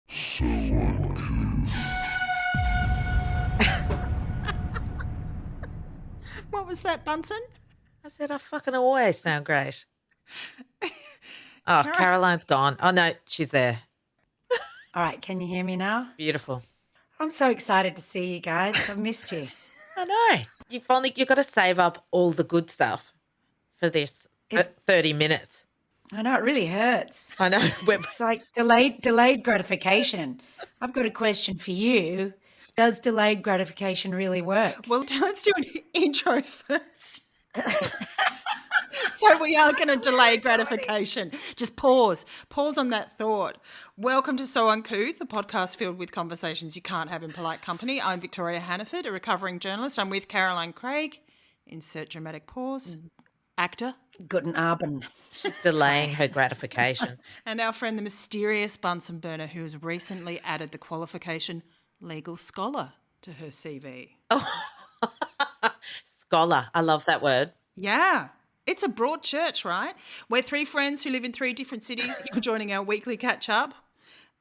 So uncouth. What was that, Bunsen? I said, I fucking always sound great. Oh, Caroline's gone. Oh, no, she's there. All right, can you hear me now? Beautiful. I'm so excited to see you guys. I've missed you. I know. You've got to save up all the good stuff for this 30 minutes. I know, it really hurts. I know. It's like delayed gratification. I've got a question for you. Does delayed gratification really work? Well, let's do an intro first. So we are going to delay gratification. Just pause on that thought. Welcome to So Uncouth, a podcast filled with conversations you can't have in polite company. I'm Victoria Hannaford, a recovering journalist. I'm with Caroline Craig, insert dramatic pause, actor. Guten Abend. She's delaying her gratification. And our friend, the mysterious Bunsen burner, who has recently added the qualification legal scholar to her CV. Oh, scholar. I love that word. Yeah. It's a broad church, right? We're three friends who live in three different cities. You're joining our weekly catch-up,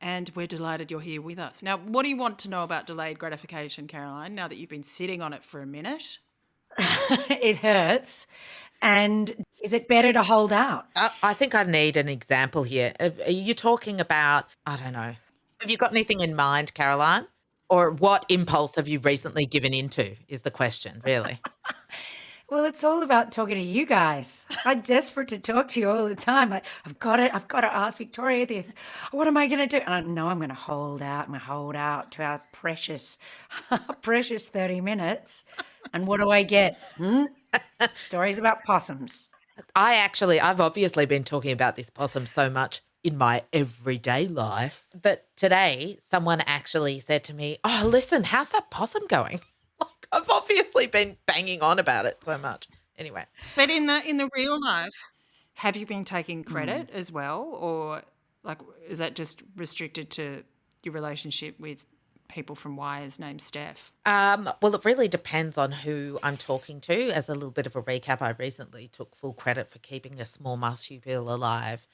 and we're delighted you're here with us. Now, what do you want to know about delayed gratification, Caroline, now that you've been sitting on it for a minute? It hurts. And is it better to hold out? I think I need an example here. Are you talking about, I don't know, have you got anything in mind, Caroline? Or what impulse have you recently given into is the question, really. Well, it's all about talking to you guys. I'm desperate to talk to you all the time. I've got to ask Victoria this. What am I going to do? And I know I'm going to hold out. I'm going to hold out to our precious 30 minutes. And what do I get? Stories about possums. I've obviously been talking about this possum so much in my everyday life that today someone actually said to me, oh, listen, how's that possum going? Like, I've obviously been banging on about it so much. Anyway. But in the real life, have you been taking credit as well? Or like, is that just restricted to your relationship with people from Wires named Steph? Well, it really depends on who I'm talking to. As a little bit of a recap, I recently took full credit for keeping a small marsupial alive,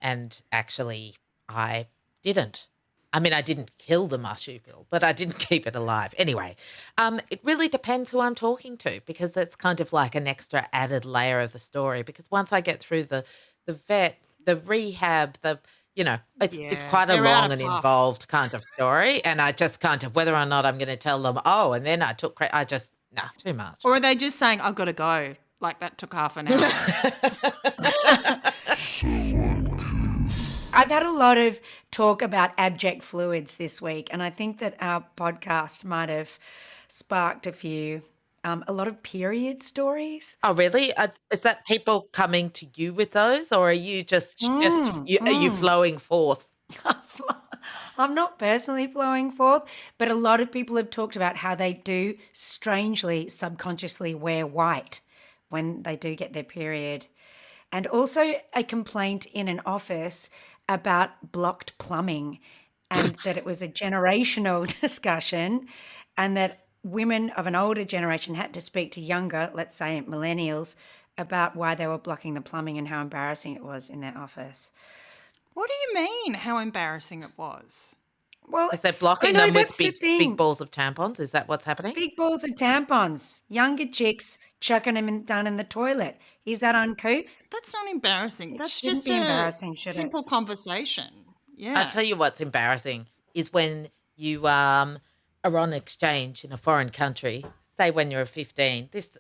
and actually I didn't. I mean, I didn't kill the marsupial, but I didn't keep it alive. Anyway, it really depends who I'm talking to, because it's kind of like an extra added layer of the story, because once I get through the vet, the rehab, it's quite a long and involved kind of story, and I just kind of, whether or not I'm going to tell them, oh, and then I took credit, too much. Or are they just saying, I've got to go, like that took half an hour? So uncouth. I've had a lot of talk about abject fluids this week, and I think that our podcast might have sparked a lot of period stories. Oh, really? Is that people coming to you with those, or are you are you flowing forth? I'm not personally flowing forth, but a lot of people have talked about how they do strangely, subconsciously wear white when they do get their period. And also a complaint in an office about blocked plumbing, and that it was a generational discussion, and that women of an older generation had to speak to younger, let's say millennials, about why they were blocking the plumbing and how embarrassing it was in their office. What do you mean how embarrassing it was? Well, Is that blocking them with big balls of tampons? Is that what's happening? big balls of tampons, younger chicks chucking them down in the toilet. Is that uncouth? That's not embarrassing. That's shouldn't just be a embarrassing, should it? simple conversation. Yeah. I'll tell you what's embarrassing is when you are on exchange in a foreign country, say when you're 15. This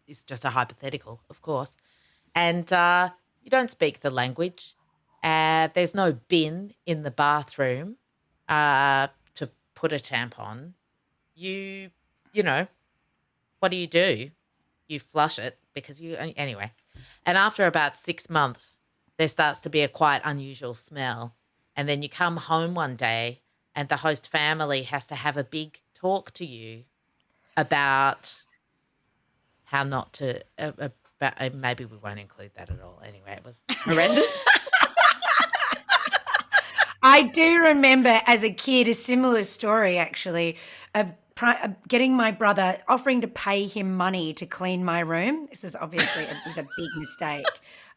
is just a hypothetical, of course, and you don't speak the language. There's no bin in the bathroom to put a tampon. You know, what do? You flush it anyway. And after about 6 months, there starts to be a quite unusual smell. And then you come home one day and the host family has to have a big talk to you about how not to, maybe we won't include that at all. Anyway, it was horrendous. I do remember as a kid a similar story, actually, of getting my brother, offering to pay him money to clean my room. This is obviously it was a big mistake.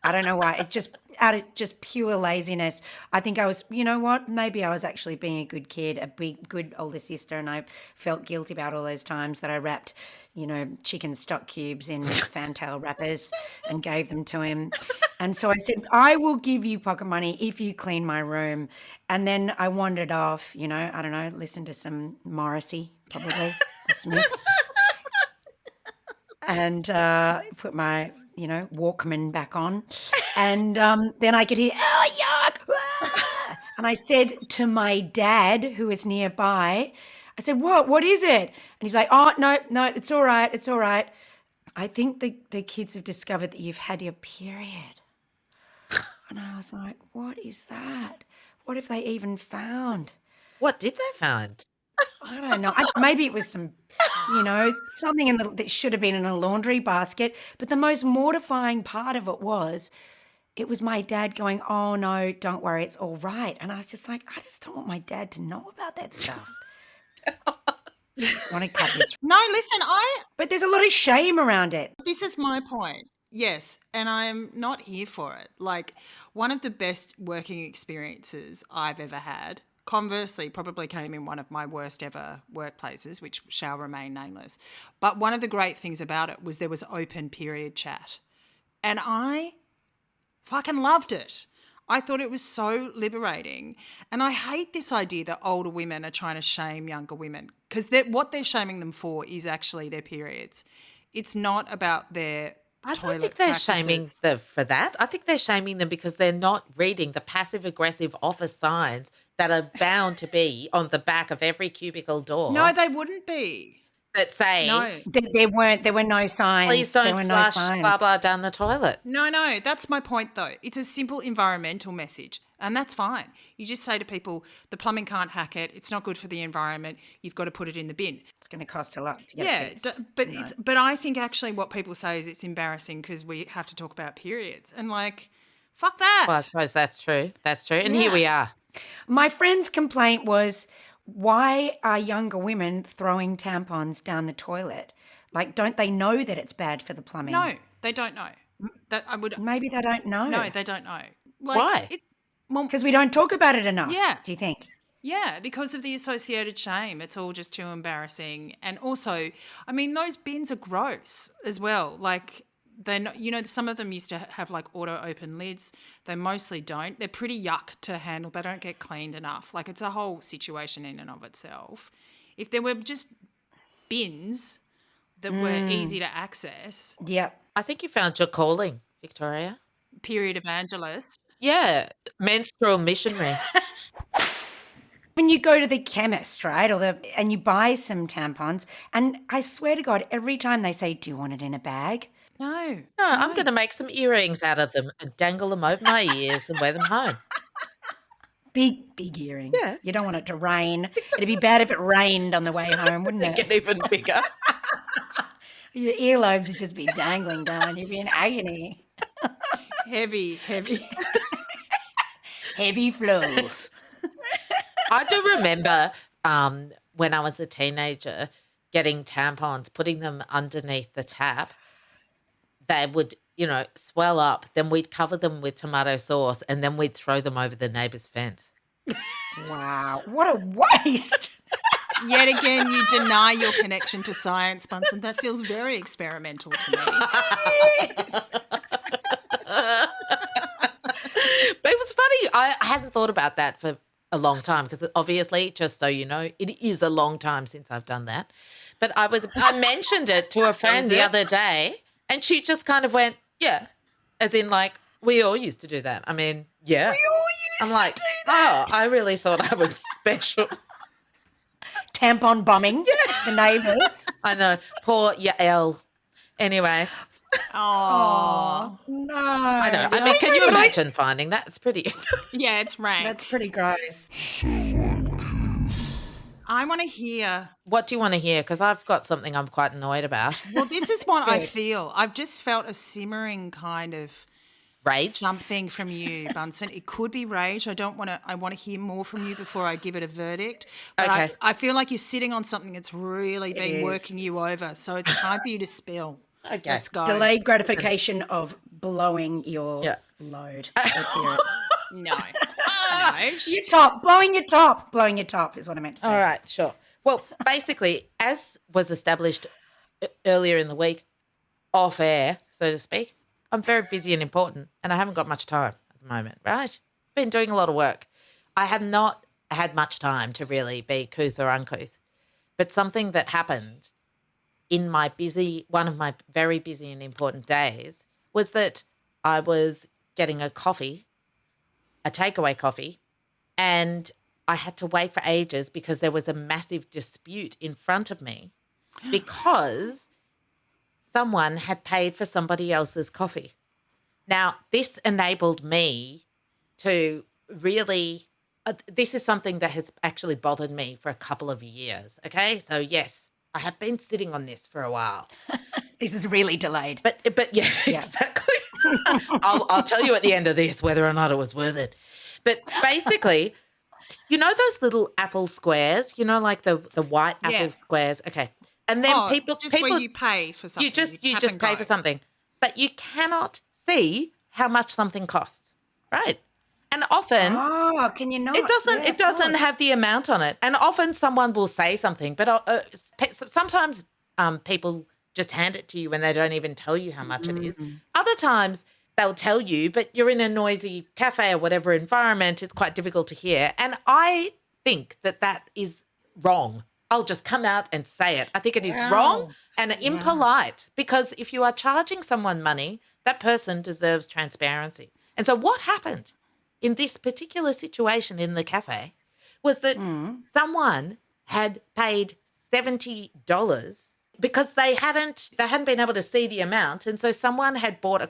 I don't know why. It just out of just pure laziness. I think I was, you know what? Maybe I was actually being a good kid, a big, good older sister, and I felt guilty about all those times that I wrapped, chicken stock cubes in fantail wrappers and gave them to him. And so I said, I will give you pocket money if you clean my room. And then I wandered off, I don't know, listened to some Morrissey, probably, the Smiths. And put my, Walkman back on. And then I could hear, oh, yuck. Ah! And I said to my dad, who was nearby, I said, what is it? And he's like, oh, no, it's all right. It's all right. I think the kids have discovered that you've had your period. And I was like, what is that? What have they even found? What did they find? I don't know. Maybe it was some, something that should have been in a laundry basket. But the most mortifying part of it was my dad going, oh, no, don't worry, it's all right. And I was just like, I just don't want my dad to know about that stuff. Want to cut this? No, listen, But there's a lot of shame around it. this is my point. Yes, and I'm not here for it. Like, one of the best working experiences I've ever had, conversely, probably came in one of my worst ever workplaces, which shall remain nameless. But one of the great things about it was there was open period chat. And I fucking loved it. I thought it was so liberating. And I hate this idea that older women are trying to shame younger women, because what they're shaming them for is actually their periods. It's not about their I don't toilet think they're practices. shaming them for that. I think they're shaming them because they're not reading the passive-aggressive office signs that are bound to be on the back of every cubicle door. No, they wouldn't be. That say, No. There were no signs. please There don't were flush no signs. blah, blah down the toilet. No, that's my point though. It's a simple environmental message, and that's fine. You just say to people, the plumbing can't hack it. It's not good for the environment. You've got to put it in the bin. It's going to cost a lot to get Yeah, it fixed. but I think actually what people say is it's embarrassing because we have to talk about periods, and like, fuck that. Well, I suppose that's true. That's true. And here we are. My friend's complaint was, why are younger women throwing tampons down the toilet? Like, don't they know that it's bad for the plumbing? No, they don't know. That I would. Maybe they don't know. No, they don't know. Like, Why? Because we don't talk about it enough. Yeah. Do you think? Yeah, because of the associated shame. It's all just too embarrassing. And also, I mean, those bins are gross as well. Like, they're not, some of them used to have like auto open lids. They mostly don't. They're pretty yuck to handle. They don't get cleaned enough. Like, it's a whole situation in and of itself. If there were just bins that were easy to access, Yep. I think you found your calling, Victoria. period evangelist. Yeah, menstrual missionary. When you go to the chemist, right, and you buy some tampons, and I swear to God, every time they say, do you want it in a bag? No. No, I'm going to make some earrings out of them and dangle them over my ears and wear them home. Big earrings. Yeah. You don't want it to rain. It'd be bad if it rained on the way home, wouldn't They it? get even bigger. Your earlobes would just be dangling down. You'd be in agony. Heavy. Heavy flow. I do remember when I was a teenager getting tampons, putting them underneath the tap. They would, swell up. Then we'd cover them with tomato sauce and then we'd throw them over the neighbour's fence. Wow. What a waste. Yet again, you deny your connection to science, Bunsen. That feels very experimental to me. Yes. But it was funny. I hadn't thought about that for a long time because obviously, just so you know, it is a long time since I've done that. But I mentioned it to a friend the other day and she just kind of went, yeah, as in like, we all used to do that. I mean, yeah. We all used I'm like, to do that. oh, I really thought I was special. Tampon bombing the neighbours. I know. Poor Yael. Anyway, Oh, No. I know. I mean, can you imagine finding that? It's pretty. yeah, it's rank. That's pretty gross. So uncouth. I want to hear. What do you want to hear? Because I've got something I'm quite annoyed about. Well, this is what I Good. feel. I've just felt a simmering kind of Rage. something from you, Bunsen. It could be rage. I want to hear more from you before I give it a verdict. But Okay. I feel like you're sitting on something that's really been is. working you over. So it's time for you to spill. Okay. Let's go. Delayed gratification of blowing your Yeah. load. Let's hear it. No. No. Your top, blowing your top. Blowing your top is what I meant to say. All right, sure. Well, basically, as was established earlier in the week, off air, so to speak, I'm very busy and important, and I haven't got much time at the moment, right? Been doing a lot of work. I have not had much time to really be couth or uncouth, but something that happened in one of my very busy and important days was that I was getting a takeaway coffee, and I had to wait for ages because there was a massive dispute in front of me because someone had paid for somebody else's coffee. Now, this enabled me to really this is something that has actually bothered me for a couple of years, okay? So, yes, I have been sitting on this for a while. This is really delayed. But yeah, exactly. I'll tell you at the end of this whether or not it was worth it. But basically, you know those little apple squares, like the white apple squares? Okay. And then people where you pay for something. You just pay for something. But you cannot see how much something costs, right? And often can you not? It doesn't have the amount on it. And often someone will say something, but sometimes people just hand it to you when they don't even tell you how much it is. Other times they'll tell you, but you're in a noisy cafe or whatever environment, it's quite difficult to hear. And I think that is wrong. I'll just come out and say it. I think it is wrong and impolite because if you are charging someone money, that person deserves transparency. And so what happened in this particular situation in the cafe was that someone had paid $70 because they hadn't been able to see the amount. And so someone had bought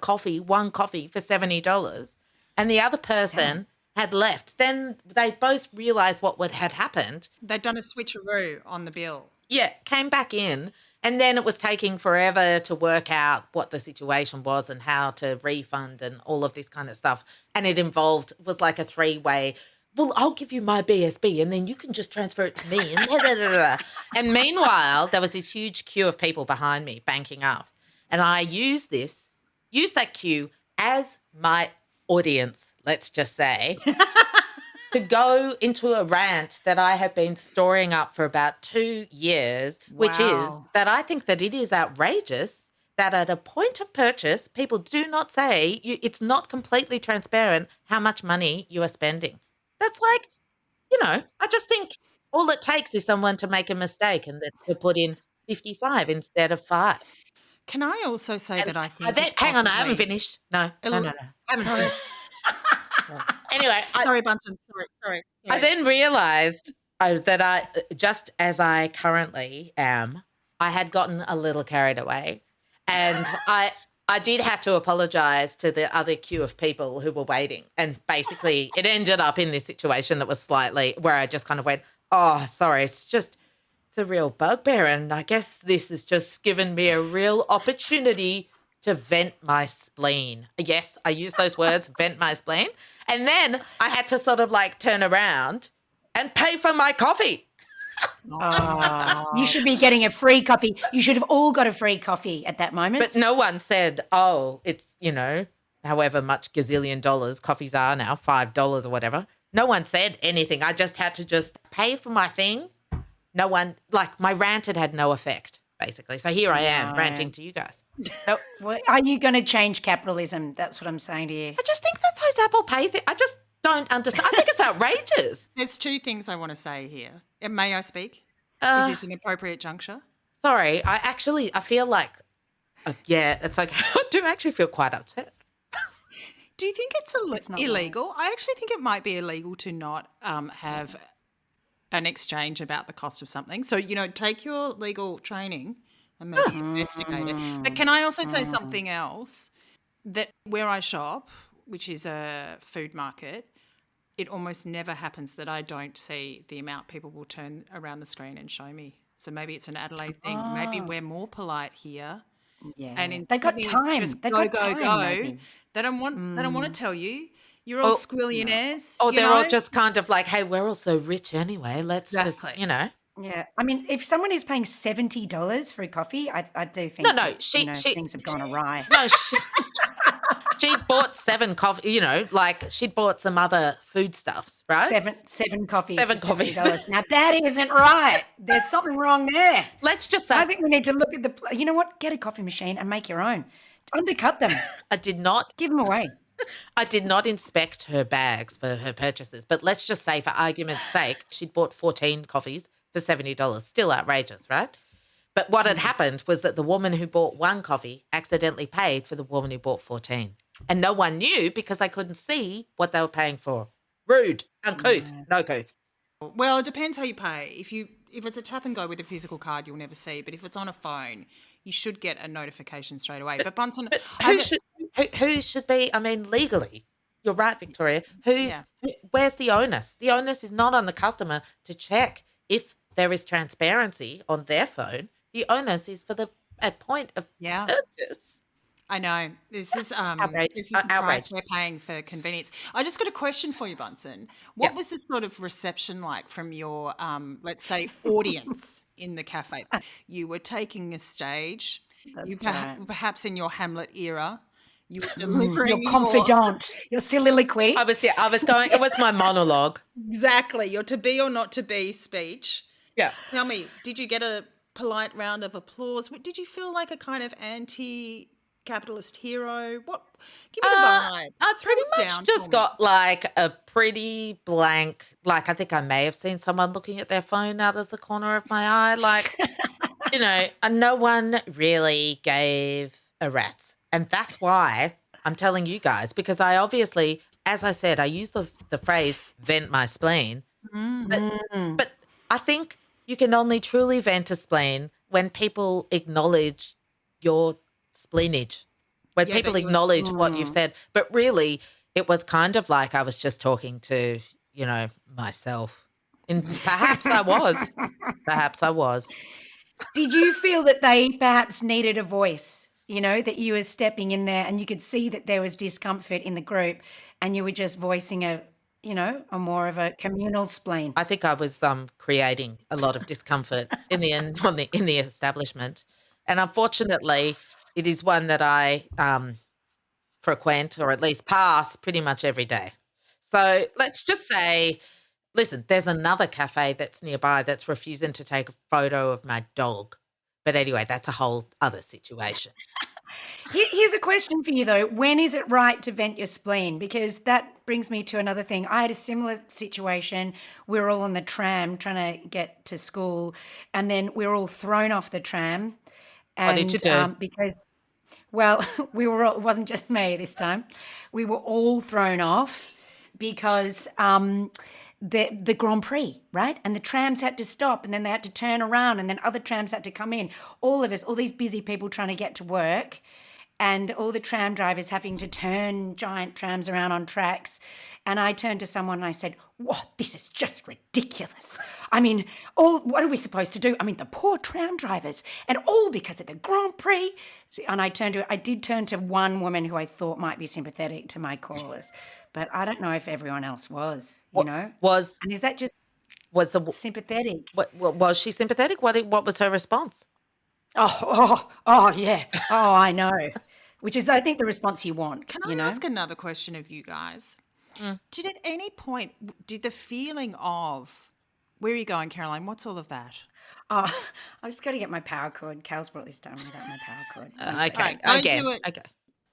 one coffee for $70 and the other person had left. Then they both realised what had happened. They'd done a switcheroo on the bill. Yeah, came back in. And then it was taking forever to work out what the situation was and how to refund and all of this kind of stuff. And it was like a three-way, well, I'll give you my BSB and then you can just transfer it to me. And, blah, blah, blah, blah. And meanwhile, there was this huge queue of people behind me banking up. And I used that queue as my audience, let's just say, to go into a rant that I have been storing up for about 2 years, which is that I think that it is outrageous that at a point of purchase, people do not say it's not completely transparent how much money you are spending. That's like, I just think all it takes is someone to make a mistake and to put in 55 instead of 5. Can I also say that I think hang on, I haven't finished. No. Haven't finished. Anyway, sorry, Bunsen. Sorry. I then realised that just as I currently am, I had gotten a little carried away, and I did have to apologise to the other queue of people who were waiting, and basically it ended up in this situation that was slightly where I just kind of went, "Oh, sorry, it's a real bugbear, and I guess this has just given me a real opportunity to vent my spleen." Yes, I use those words, vent my spleen. And then I had to sort of like turn around and pay for my coffee. You should be getting a free coffee. You should have all got a free coffee at that moment. But no one said, it's, however much gazillion dollars coffees are now, $5 or whatever. No one said anything. I just had to just pay for my thing. No one, my rant had no effect, basically. So here I am ranting to you guys. So, are you going to change capitalism? That's what I'm saying to you. I just think that those Apple Pay things, I just don't understand. I think it's outrageous. There's 2 things I want to say here. May I speak? Is this an appropriate juncture? Sorry, I feel like, it's okay. I do actually feel quite upset. Do you think it's illegal? I actually think it might be illegal to not have an exchange about the cost of something. So, take your legal training and maybe investigate it. But can I also say something else? That where I shop, which is a food market, it almost never happens that I don't see the amount people will turn around the screen and show me. So maybe it's an Adelaide thing. Maybe we're more polite here. Yeah, and they got time. They got time. Go. They don't want to tell you. You're all squillionaires. Or they're all just kind of like, hey, we're all so rich anyway. Let's just, Yeah, I mean, if someone is paying $70 for a coffee, I do think no, things have gone awry. No, she'd bought 7 coffee, like she'd bought some other foodstuffs, right? Seven coffees. 7 for coffees. $70. Now that isn't right. There's something wrong there. Let's just say I think we need to look at you know what? Get a coffee machine and make your own. Undercut them. I did not Give them away. inspect her bags for her purchases, but let's just say for argument's sake, she'd bought 14 coffees for $70. Still outrageous, right? But what had happened was that the woman who bought 1 coffee accidentally paid for the woman who bought 14. And no one knew because they couldn't see what they were paying for. Rude, uncouth, no couth. Well, it depends how you pay. If it's a tap and go with a physical card, you'll never see. But if it's on a phone, you should get a notification straight away. But Bunsen, Who should be, legally, you're right, Victoria, where's the onus? The onus is not on the customer to check if there is transparency on their phone. The onus is for at point of purchase. I know. This is Outrage. this is the price we're paying for convenience. I just got a question for you, Bunsen. What was the sort of reception like from your, let's say, audience in the cafe? You were taking a stage. Perhaps in your Hamlet era, you were delivering your confidant, your soliloquy. I was going, it was my monologue. Exactly. Your to be or not to be speech. Yeah. Tell me, did you get a polite round of applause? Did you feel like a kind of anti-capitalist hero? Give me the vibe. I pretty much just got like a pretty blank, like I think I may have seen someone looking at their phone out of the corner of my eye. Like, and no one really gave a rat's. And that's why I'm telling you guys, because I obviously, as I said, I use the phrase vent my spleen. But I think you can only truly vent a spleen when people acknowledge your spleenage, when people acknowledge what you've said. But really, it was kind of like I was just talking to, myself. And perhaps I was. Perhaps I was. Did you feel that they perhaps needed a voice, that you were stepping in there and you could see that there was discomfort in the group and you were just voicing a more of a communal spleen? I think I was creating a lot of discomfort in the end in the establishment. And unfortunately, it is one that I frequent or at least pass pretty much every day. So let's just say, listen, there's another cafe that's nearby that's refusing to take a photo of my dog. But anyway, that's a whole other situation. Here's a question for you, though. When is it right to vent your spleen? Because that brings me to another thing. I had a similar situation. We were all on the tram trying to get to school, and then we were all thrown off the tram. And, what did you do? It wasn't just me this time. We were all thrown off because the Grand Prix, right? And the trams had to stop and then they had to turn around and then other trams had to come in. All of us, all these busy people trying to get to work and all the tram drivers having to turn giant trams around on tracks. And I turned to someone and I said, "What? This is just ridiculous. I mean, what are we supposed to do? I mean, the poor tram drivers and all because of the Grand Prix." And I did turn to one woman who I thought might be sympathetic to my callers. But I don't know if everyone else was, And is that just sympathetic? Was she sympathetic? What was her response? Oh, yeah. Oh, I know. Which is, I think, the response you want. Can I ask another question of you guys? Did at any point, the feeling of, where are you going, Caroline? What's all of that? Oh, I just got to get my power cord. Cal's brought this down without my power cord. Okay. Right, Again. do it. Okay.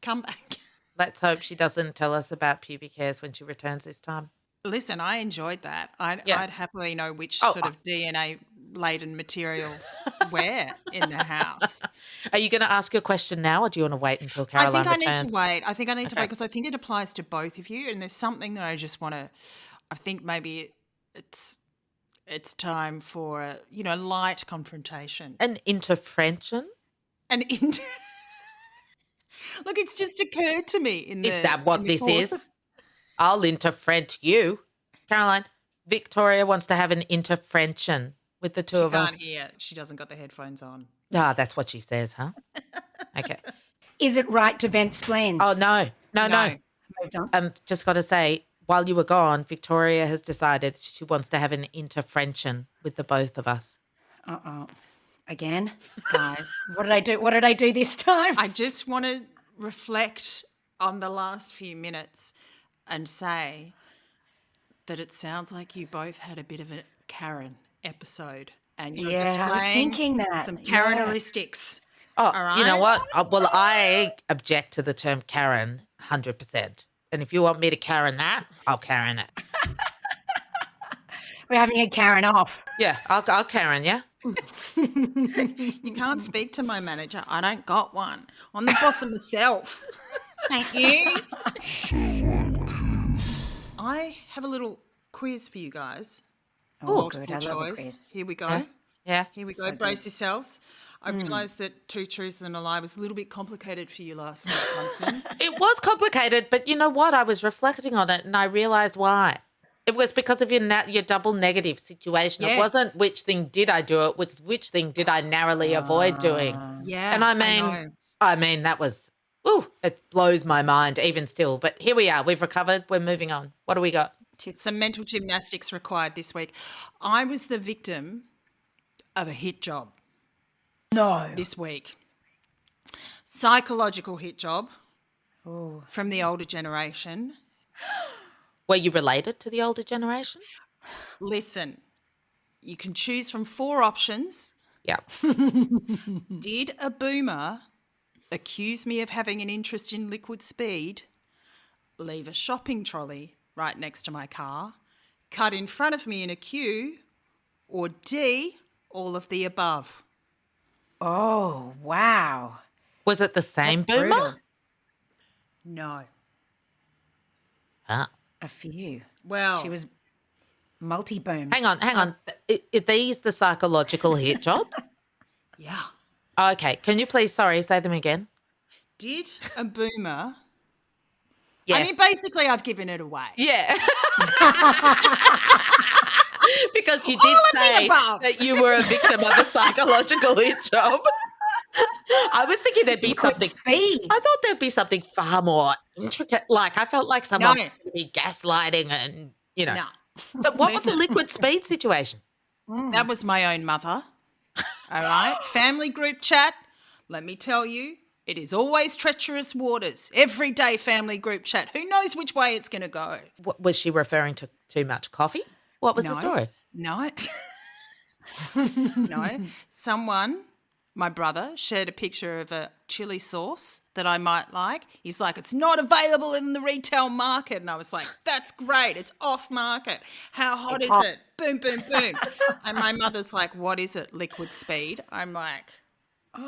Come back. Let's hope she doesn't tell us about pubic hairs when she returns this time. Listen, I enjoyed that. I'd happily know which sort of DNA-laden materials were in the house. Are you going to ask your question now or do you want to wait until Caroline returns? I think I need to wait because I think it applies to both of you and there's something that I just want to – I think maybe it's time for a, light confrontation. An intervention? Look, it's just occurred to me Is that what this is? I'll interfriend you. Caroline, Victoria wants to have an intervention with the two of us. She can't hear. She doesn't got the headphones on. Ah, that's what she says, huh? Okay. Is it right to vent spleens? Oh, no. Moved on. Just got to say, while you were gone, Victoria has decided she wants to have an intervention with the both of us. Uh-oh. Again? Guys, what did I do? What did I do this time? I just want to reflect on the last few minutes and say that it sounds like you both had a bit of a Karen episode and you're Yeah, I was displaying thinking that. some Yeah. characteristics. Oh, All you know right. what? Well, I object to the term Karen 100%. And if you want me to Karen that, I'll Karen it. We're having a Karen off. Yeah, I'll Karen, yeah? You can't speak to my manager. I don't got one. I'm the boss of myself. Thank you. So uncouth. I have a little quiz for you guys. Oh, good. Multiple I love a choice. quiz. Here we go. Yeah. Yeah. Here we go. So Brace yourselves. I realised that Two Truths and a Lie was a little bit complicated for you last week, Bunsen. It was complicated, but you know what? I was reflecting on it and I realised why. It was because of your double negative situation. Yes. It wasn't which thing did I do, it was which thing did I narrowly avoid doing. Yeah. And I mean, that was, it blows my mind even still. But here we are. We've recovered. We're moving on. What do we got? Some mental gymnastics required this week. I was the victim of a hit job No. this week. Psychological hit job Oh. from the older generation. Were you related to the older generation? Listen, you can choose from 4 options. Yeah. Did a boomer accuse me of having an interest in liquid speed, leave a shopping trolley right next to my car, cut in front of me in a queue, or D, all of the above? Oh, wow. Was it the same That's boomer? brutal. No. Ah. A few. Well, She was multi-boomed. Hang on. Are these the psychological hit jobs? yeah. Okay. Can you please, say them again? Did a boomer... Yes. I mean, basically, I've given it away. Yeah. Because you All did of the say above. that you were a victim of a psychological hit job. I was thinking there'd be something. Speed. I thought there'd be something far more intricate. Like I felt like someone No. was going to be gaslighting and, No. So what was the liquid speed situation? That was my own mother. All right. Family group chat. Let me tell you, it is always treacherous waters. Every day family group chat. Who knows which way it's going to go? Was she referring to too much coffee? What was the story? No. No. Someone, my brother, shared a picture of a chili sauce that I might like. He's like, it's not available in the retail market. And I was like, that's great. It's off market. How hot is it? Boom, boom, boom. And my mother's like, what is it? Liquid speed? I'm like, Oh.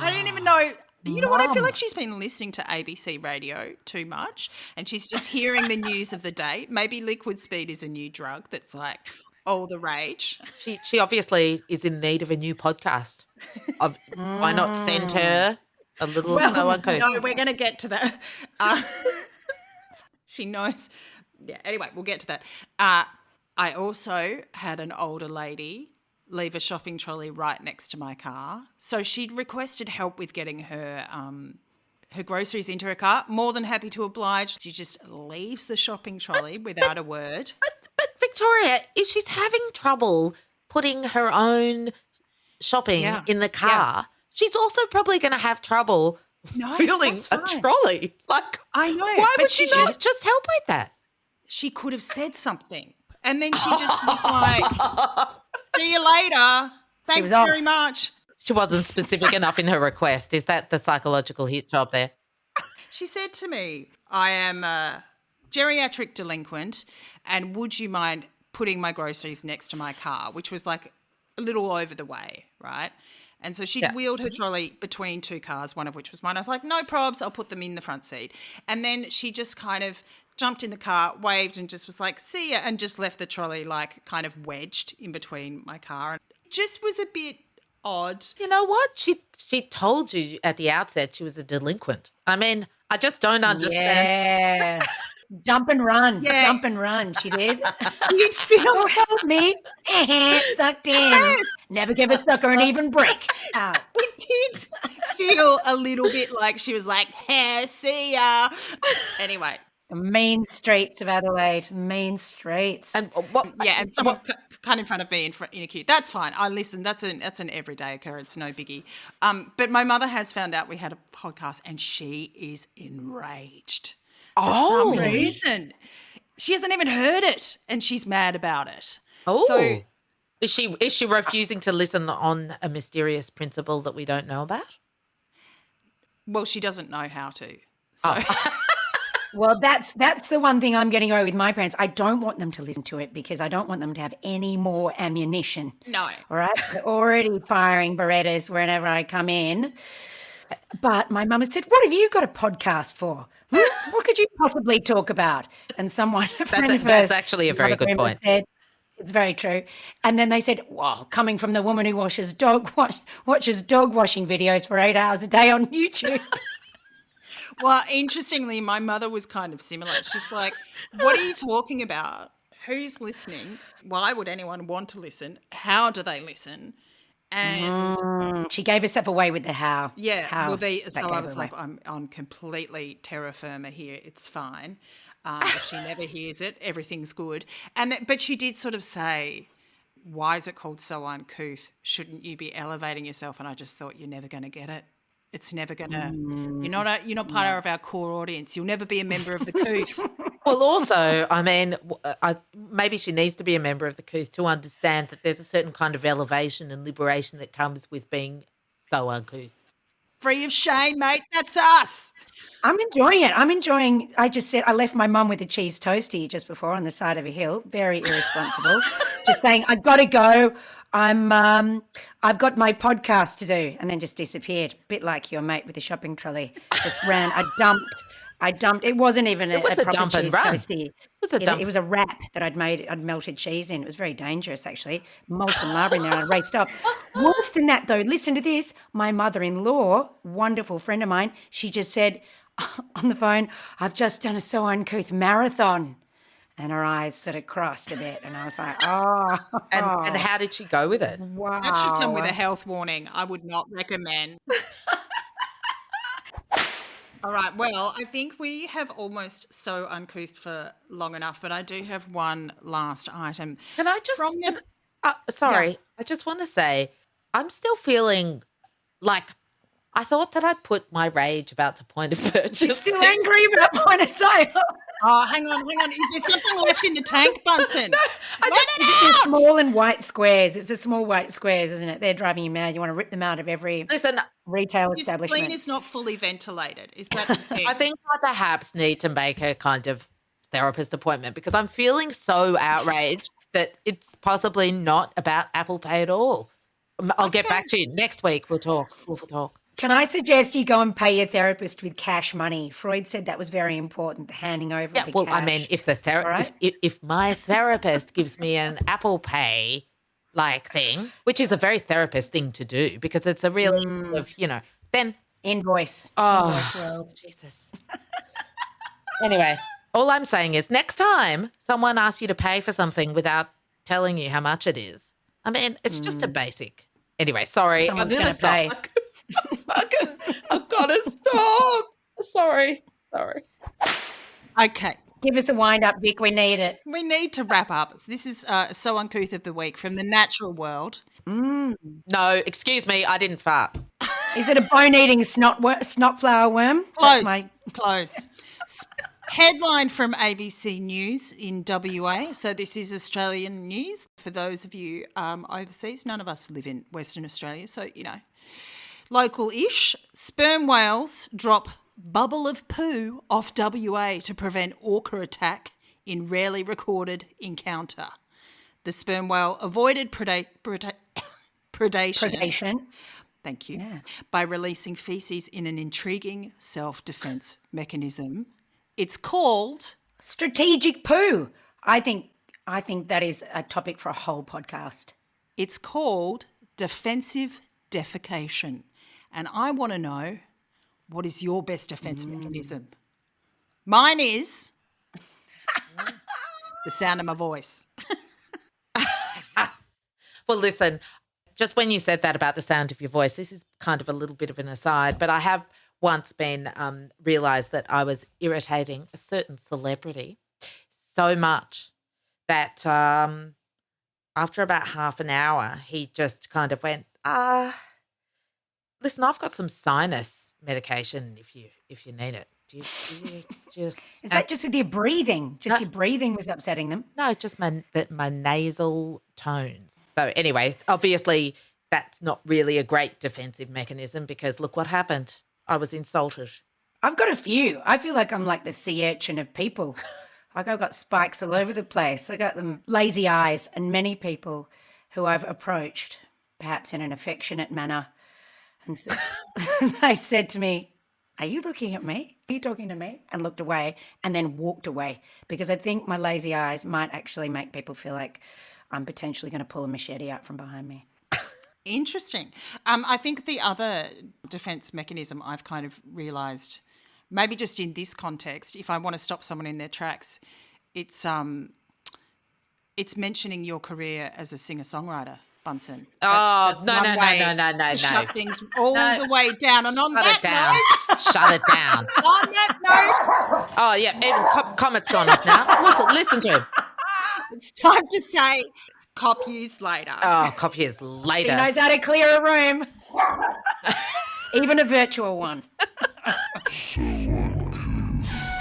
I didn't even know. You know what? I feel Mum. like she's been listening to ABC radio too much and she's just hearing the news of the day. Maybe liquid speed is a new drug that's like all the rage. She obviously is in need of a new podcast. Why not send her a little So Uncouth? No, we're going to get to that. She knows. Yeah, anyway, we'll get to that. I also had an older lady leave a shopping trolley right next to my car. So she'd requested help with getting her groceries into her car. More than happy to oblige. She just leaves the shopping trolley without a word. But Victoria, if she's having trouble putting her own shopping Yeah. in the car, she's also probably going to have trouble No, wheeling that's a fine. trolley. Like, I know. why but would she not just help with that? She could have said something. And then she just was like, see you later. Thanks was off. very much. She wasn't specific enough in her request. Is that the psychological hit job there? She said to me, I am a geriatric delinquent and would you mind putting my groceries next to my car, which was like a little over the way, right? And so she'd wheeled her trolley between 2 cars, one of which was mine. I was like, no probs, I'll put them in the front seat. And then she just kind of jumped in the car, waved and just was like, see ya, and just left the trolley like kind of wedged in between my car. And it just was a bit odd. You know what? She told you at the outset she was a delinquent. I mean, I just don't understand. Yeah. Jump and run. Yeah. Jump and run. She did. Did feel Oh, help me. Sucked in. Never give a sucker an even break. Out. It did feel a little bit like she was like, hey, see ya. Anyway, The mean streets of Adelaide. Mean streets. And what? Yeah, and someone cut in front of me in a queue. That's fine. I listen. That's an everyday occurrence. No biggie. But my mother has found out we had a podcast, and she is enraged for some reason. She hasn't even heard it, and she's mad about it. Oh, So is she refusing to listen on a mysterious principle that we don't know about? well, she doesn't know how to. So Well, that's the one thing I'm getting away with my parents. I don't want them to listen to it because I don't want them to have any more ammunition. no. All right. They're already firing Berettas whenever I come in. But my mum has said, "What have you got a podcast for? What could you possibly talk about?" And someone, a friend of hers, That's actually a very another good friend, point. said, it's very true. And then they said, "Well, coming from the woman who watches dog washing videos for 8 hours a day on YouTube." Well, interestingly, my mother was kind of similar. She's like, "What are you talking about? Who's listening? Why would anyone want to listen? How do they listen?" And She gave herself away with the how. yeah, How well, that so I gave was her away. like, I'm completely terra firma here. It's fine. If she never hears it, everything's good. But she did sort of say, "Why is it called So Uncouth? Shouldn't you be elevating yourself?" And I just thought, you're never going to get it. It's never going to. You're not part of our core audience. You'll never be a member of the Couth. Well, also, I mean, maybe she needs to be a member of the Couth to understand that there's a certain kind of elevation and liberation that comes with being so uncouth. Free of shame, mate. That's us. I'm enjoying it. I just said I left my mum with a cheese toastie just before on the side of a hill. Very irresponsible. Just saying, I've got to go. I've got my podcast to do, and then just disappeared. A bit like your mate with the shopping trolley. Just ran. I dumped. It wasn't even a was a proper dump and cheese run. toastie. It was a dump. It was a wrap that I'd made. I'd melted cheese in. It was very dangerous, actually. Molten lava in there, and I raced up. Worse than that, though. Listen to this. My mother-in-law, wonderful friend of mine, she just said on the phone, "I've just done a So Uncouth marathon." And her eyes sort of crossed a bit, and I was like, "Oh, And how did she go with it? wow!" That should come with a health warning. I would not recommend. All right. Well, I think we have almost so uncouth for long enough, but I do have one last item. Can I just? From the- Sorry, Yeah. I just want to say I'm still feeling like I thought that I put my rage about the point of purchase. She's still angry about point of sale. Oh, hang on. Is there something left in the tank, Bunsen? They're small and white squares. It's the small white squares, isn't it? They're driving you mad. You want to rip them out of every Listen, retail Your establishment. spleen is not fully ventilated. Is that the thing? I think I perhaps need to make a kind of therapist appointment because I'm feeling so outraged that it's possibly not about Apple Pay at all. I'll get back to you next week. We'll talk. We'll talk. Can I suggest you go and pay your therapist with cash money? Freud said that was very important, handing over Yeah, the well, cash. I mean, if the right. if my therapist gives me an Apple Pay like thing, which is a very therapist thing to do because it's a really then Invoice. oh Jesus. Anyway, all I'm saying is next time someone asks you to pay for something without telling you how much it is, I mean, it's just a basic. Anyway, sorry, Someone's I'm gonna gonna stop. I've got to stop. Sorry. Okay. Give us a wind up, Vic. We need it. We need to wrap up. This is So Uncouth of the Week from the natural world. No, excuse me, I didn't fart. Is it a bone-eating snot flower worm? Close. Headline from ABC News in WA. So this is Australian news for those of you overseas. None of us live in Western Australia, so, local-ish. Sperm whales drop bubble of poo off WA to prevent orca attack in rarely recorded encounter. The sperm whale avoided predation. Thank you. Yeah. By releasing feces in an intriguing self-defense mechanism. It's called Strategic poo. I think that is a topic for a whole podcast. It's called defensive defecation. And I want to know, what is your best defense mechanism? Mine is the sound of my voice. Well, listen, just when you said that about the sound of your voice, this is kind of a little bit of an aside, but I have once been realised that I was irritating a certain celebrity so much that after about half an hour, he just kind of went, listen, I've got some sinus medication if you need it. Do you just Is that just with your breathing? Just your breathing was upsetting them? No, just my nasal tones. So anyway, obviously that's not really a great defensive mechanism because look what happened. I was insulted. I've got a few. I feel like I'm like the sea urchin of people. Like I've got spikes all over the place. I got them lazy eyes and many people who I've approached, perhaps in an affectionate manner. And so they said to me, are you looking at me? Are you talking to me? And looked away and then walked away because I think my lazy eyes might actually make people feel like I'm potentially going to pull a machete out from behind me. Interesting. I think the other defence mechanism I've kind of realised, maybe just in this context, if I want to stop someone in their tracks, it's mentioning your career as a singer-songwriter, Bunsen. That's one no. way to shut things all the way down. And on that note, shut it down. On that note, Oh yeah, even Comet's gone off now. Listen to him. it's time to say cop use later. Oh, cop years later. She knows how to clear a room, even a virtual one. So uncouth.